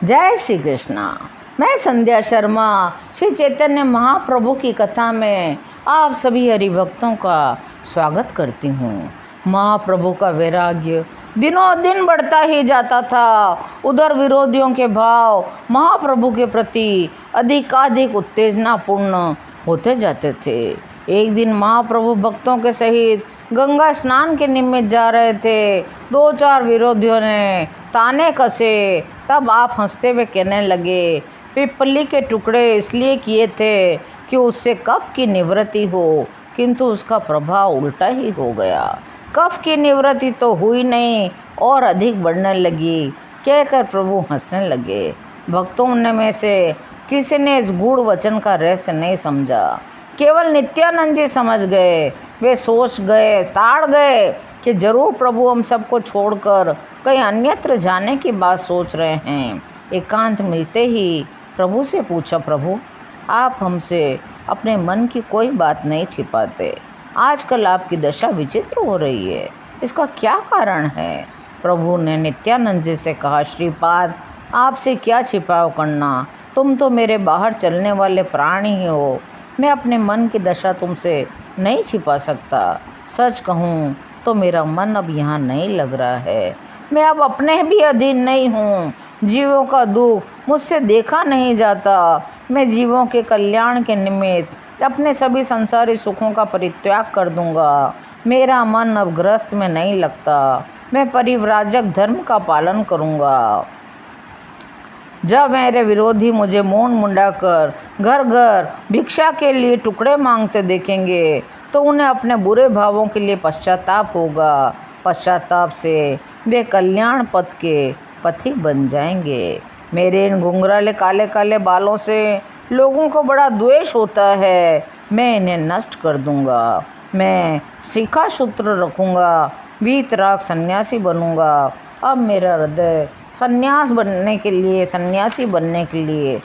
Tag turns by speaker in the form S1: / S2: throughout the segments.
S1: जय श्री कृष्णा। मैं संध्या शर्मा श्री चैतन्य महाप्रभु की कथा में आप सभी हरिभक्तों का स्वागत करती हूँ। महाप्रभु का वैराग्य दिनों दिन बढ़ता ही जाता था। उधर विरोधियों के भाव महाप्रभु के प्रति अधिकाधिक उत्तेजनापूर्ण होते जाते थे। एक दिन महाप्रभु भक्तों के सहित गंगा स्नान के निमित्त जा रहे थे। दो चार विरोधियों ने ताने कसे। तब आप हंसते हुए कहने लगे, पिपली के टुकड़े इसलिए किए थे कि उससे कफ की निवृत्ति हो, किंतु उसका प्रभाव उल्टा ही हो गया। कफ की निवृत्ति तो हुई नहीं और अधिक बढ़ने लगी। कहकर प्रभु हंसने लगे। भक्तों में से किसी ने इस गूढ़ वचन का रहस्य नहीं समझा। केवल नित्यानंद जी समझ गए। वे सोच गए, ताड़ गए कि जरूर प्रभु हम सबको छोड़कर कहीं अन्यत्र जाने की बात सोच रहे हैं। एकांत मिलते ही प्रभु से पूछा, प्रभु आप हमसे अपने मन की कोई बात नहीं छिपाते। आजकल आपकी दशा विचित्र हो रही है, इसका क्या कारण है? प्रभु ने नित्यानंद जी से कहा, श्रीपाद आपसे क्या छिपाव करना, तुम तो मेरे बाहर चलने वाले प्राणी ही हो। मैं अपने मन की दशा तुमसे नहीं छिपा सकता। सच कहूँ तो मेरा मन अब यहाँ नहीं लग रहा है। मैं अब अपने भी अधीन नहीं हूँ। जीवों का दुख मुझसे देखा नहीं जाता। मैं जीवों के कल्याण के निमित्त अपने सभी संसारी सुखों का परित्याग कर दूंगा। मेरा मन अब गृहस्थ में नहीं लगता। मैं परिव्राजक धर्म का पालन करूँगा। जब मेरे विरोधी मुझे मूंड मुंडाकर घर घर भिक्षा के लिए टुकड़े मांगते देखेंगे तो उन्हें अपने बुरे भावों के लिए पश्चाताप होगा। पश्चाताप से वे कल्याण पथ के पथिक बन जाएंगे। मेरे इन घुंघराले काले काले बालों से लोगों को बड़ा द्वेष होता है। मैं इन्हें नष्ट कर दूंगा। मैं शिखा सूत्र रखूंगा, वीतराग सन्यासी बनूंगा। अब मेरा हृदय सन्यासी बनने के लिए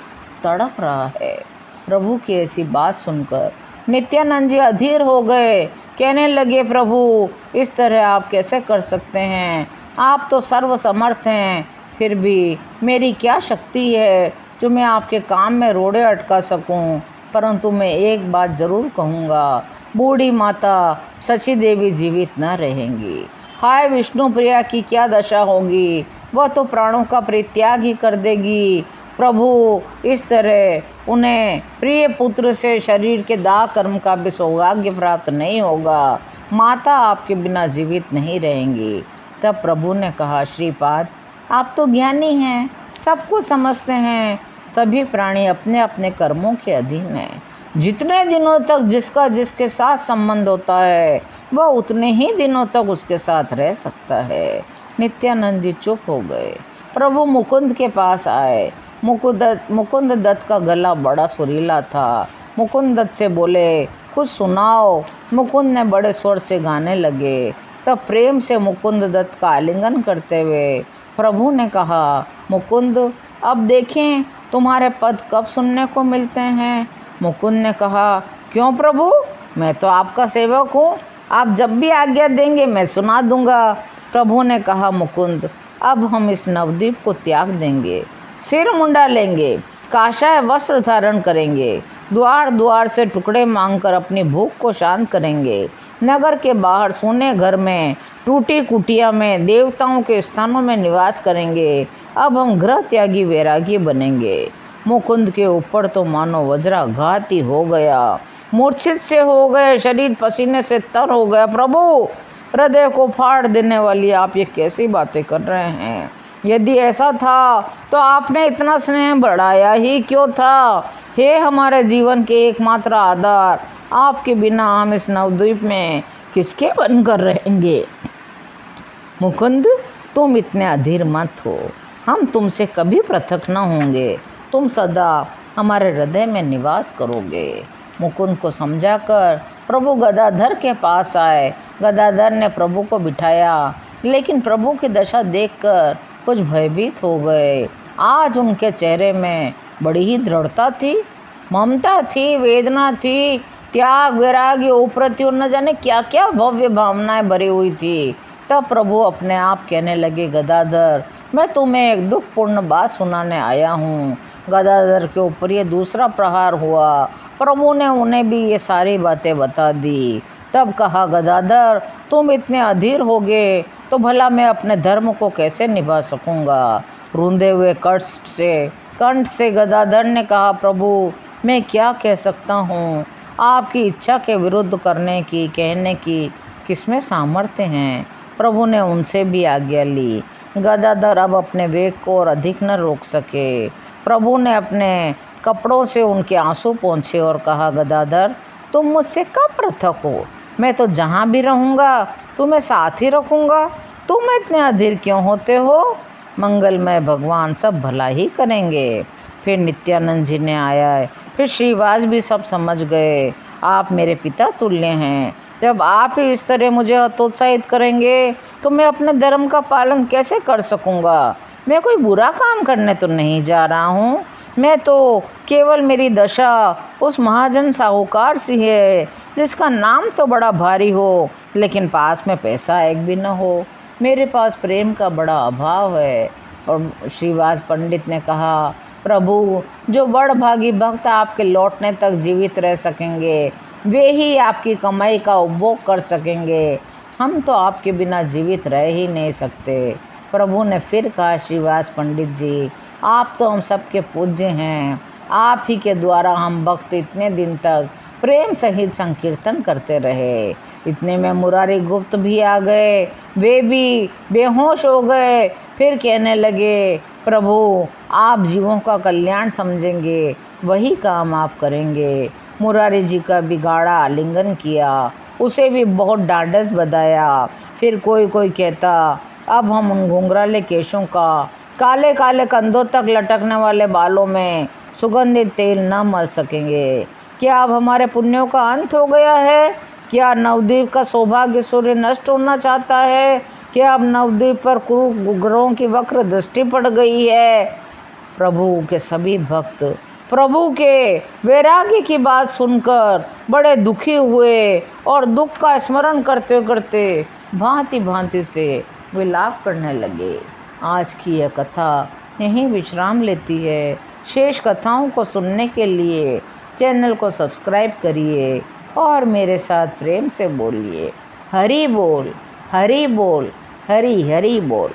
S1: तड़प रहा है। प्रभु की ऐसी बात सुनकर नित्यानंद जी अधीर हो गए। कहने लगे, प्रभु इस तरह आप कैसे कर सकते हैं? आप तो सर्वसमर्थ हैं। फिर भी मेरी क्या शक्ति है जो मैं आपके काम में रोड़े अटका सकूं? परंतु मैं एक बात ज़रूर कहूँगा, बूढ़ी माता शची देवी जीवित न रहेंगी। हाय विष्णु प्रिया की क्या दशा होगी? वह तो प्राणों का परित्याग ही कर देगी। प्रभु इस तरह उन्हें प्रिय पुत्र से शरीर के दाह कर्म का भी सौभाग्य प्राप्त नहीं होगा। माता आपके बिना जीवित नहीं रहेंगी। तब प्रभु ने कहा, श्रीपाद आप तो ज्ञानी हैं, सब कुछ समझते हैं। सभी प्राणी अपने अपने कर्मों के अधीन हैं। जितने दिनों तक जिसका जिसके साथ संबंध होता है वह उतने ही दिनों तक उसके साथ रह सकता है। नित्यानंद जी चुप हो गए। प्रभु मुकुंद के पास आए। मुकुंद दत्त का गला बड़ा सुरीला था। मुकुंद दत्त से बोले, कुछ सुनाओ। मुकुंद ने बड़े स्वर से गाने लगे। तब प्रेम से मुकुंद दत्त का आलिंगन करते हुए प्रभु ने कहा, मुकुंद अब देखें तुम्हारे पद कब सुनने को मिलते हैं? मुकुंद ने कहा, क्यों प्रभु, मैं तो आपका सेवक हूँ। आप जब भी आज्ञा देंगे मैं सुना दूंगा। प्रभु ने कहा, मुकुंद अब हम इस नवद्वीप को त्याग देंगे, सिर मुंडा लेंगे, काषाय वस्त्र धारण करेंगे, द्वार द्वार से टुकड़े मांगकर अपनी भूख को शांत करेंगे। नगर के बाहर सोने घर में, टूटी कुटिया में, देवताओं के स्थानों में निवास करेंगे। अब हम गृह त्यागी वैरागी बनेंगे। मुकुंद के ऊपर तो मानो वज्राघात ही हो गया। मूर्छित से हो गए, शरीर पसीने से तर हो गया। प्रभु हृदय को फाड़ देने वाली आप ये कैसी बातें कर रहे हैं? यदि ऐसा था तो आपने इतना स्नेह बढ़ाया ही क्यों था? हे हमारे जीवन के एकमात्र आधार, आपके बिना हम इस नवद्वीप में किसके बनकर रहेंगे? मुकुंद तुम इतने अधीर मत हो। हम तुमसे कभी पृथक न होंगे। तुम सदा हमारे हृदय में निवास करोगे। मुकुंद को समझाकर प्रभु गदाधर के पास आए। गदाधर ने प्रभु को बिठाया, लेकिन प्रभु की दशा देखकर कुछ भयभीत हो गए। आज उनके चेहरे में बड़ी ही दृढ़ता थी, ममता थी, वेदना थी, त्याग वैराग्य उपरति न जाने क्या क्या भव्य भावनाएं भरी हुई थी। तब प्रभु अपने आप कहने लगे, गदाधर मैं तुम्हें एक दुखपूर्ण बात सुनाने आया हूँ। गदाधर के ऊपर ये दूसरा प्रहार हुआ। प्रभु ने उन्हें भी ये सारी बातें बता दी। तब कहा, गदाधर तुम इतने अधीर होगे तो भला मैं अपने धर्म को कैसे निभा सकूँगा। रूंधे हुए कंठ से गदाधर ने कहा, प्रभु मैं क्या कह सकता हूँ। आपकी इच्छा के विरुद्ध करने की कहने की किसमें सामर्थ्य हैं। प्रभु ने उनसे भी आज्ञा ली। गदाधर अब अपने वेग को और अधिक न रोक सके। प्रभु ने अपने कपड़ों से उनके आंसू पोंछे और कहा, गदाधर तुम मुझसे कब पृथक हो। मैं तो जहाँ भी रहूँगा तुम्हें साथ ही रखूँगा। तुम इतने अधीर क्यों होते हो। मंगलमय भगवान सब भला ही करेंगे। फिर नित्यानंद जी ने आया। फिर श्रीवास भी सब समझ गए। आप मेरे पिता तुल्य हैं। जब आप ही इस तरह मुझे हतोत्साहित करेंगे तो मैं अपने धर्म का पालन कैसे कर सकूँगा। मैं कोई बुरा काम करने तो नहीं जा रहा हूँ। मैं तो केवल मेरी दशा उस महाजन साहूकार सी है जिसका नाम तो बड़ा भारी हो लेकिन पास में पैसा एक भी न हो। मेरे पास प्रेम का बड़ा अभाव है। और श्रीवास पंडित ने कहा, प्रभु जो बड़भागी भक्त आपके लौटने तक जीवित रह सकेंगे वे ही आपकी कमाई का उपभोग कर सकेंगे। हम तो आपके बिना जीवित रह ही नहीं सकते। प्रभु ने फिर कहा, श्रीवास पंडित जी आप तो हम सबके पूज्य हैं। आप ही के द्वारा हम भक्त इतने दिन तक प्रेम सहित संकीर्तन करते रहे। इतने में मुरारी गुप्त भी आ गए। वे भी बेहोश हो गए। फिर कहने लगे, प्रभु आप जीवों का कल्याण समझेंगे वही काम आप करेंगे। मुरारी जी का भी गाढ़ा आलिंगन किया। उसे भी बहुत ढाढ़स बधाया। फिर कोई कोई कहता, अब हम उन घुंघराले केशों का काले काले कंधों तक लटकने वाले बालों में सुगंधित तेल न मल सकेंगे। क्या अब हमारे पुण्यों का अंत हो गया है। क्या नवद्वीप का सौभाग्य सूर्य नष्ट होना चाहता है। क्या अब नवद्वीप पर क्रूर ग्रहों की वक्र दृष्टि पड़ गई है। प्रभु के सभी भक्त प्रभु के वैराग्य की बात सुनकर बड़े दुखी हुए और दुख का स्मरण करते करते भांति भांति से विलाप करने लगे। आज की यह कथा यहीं विश्राम लेती है। शेष कथाओं को सुनने के लिए चैनल को सब्सक्राइब करिए और मेरे साथ प्रेम से बोलिए, हरि बोल, हरि बोल, हरि हरि बोल।